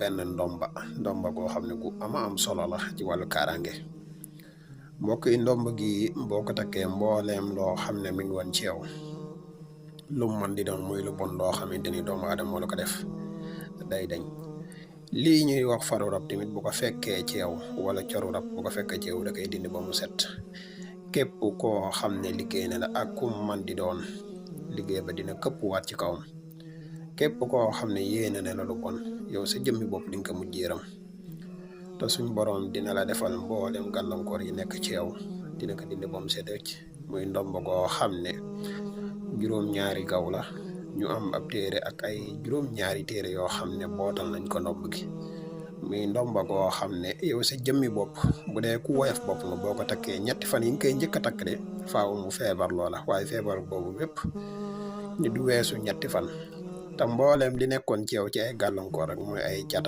benn ndomba goo xam ne gu am solo la ci wàllu kaaraange. mbokk yi ndomb gi boo ko takkee mbooleem loo xam ne mi ngi woon ci yow lu mën di doon muy lu bon loo xamante ni doomu aadama moo la ko def day dañ. lii ñuy wax faru rab tamit bu ko fekkee ci yow wala coru rab bu ko fekkee ci yow da koy dindi ba mu set. képp koo xam ne liggéey na la ak ku man di doon liggéey ba dina këpp waat ci kawam. képp koo xam ne yéene na la lu bon yow sa jëmmi bopp di nga ko mujj yëram te suñ borom dina la defal mboolem gàllankoor yi nekk ci yow dina ko dindi ba mu set wecc. muy ndomb goo xam ne juróom-ñaari gaw la ñu am ab téere ak ay juróom-ñaari téere yoo xam ne bootal nañ ko ndomb gi. muy ndomba goo xam ne yow sa jëmmi bopp bu dee ku woyof bopp nga boo ko takkee ñetti fan yi nga koy njëkk a takk de faaw mu feebar loola waaye feebar boobu bépp ni du weesu ñetti fan te mbooleem li nekkoon ci yow ci ay gàllankoor rek mooy ay cata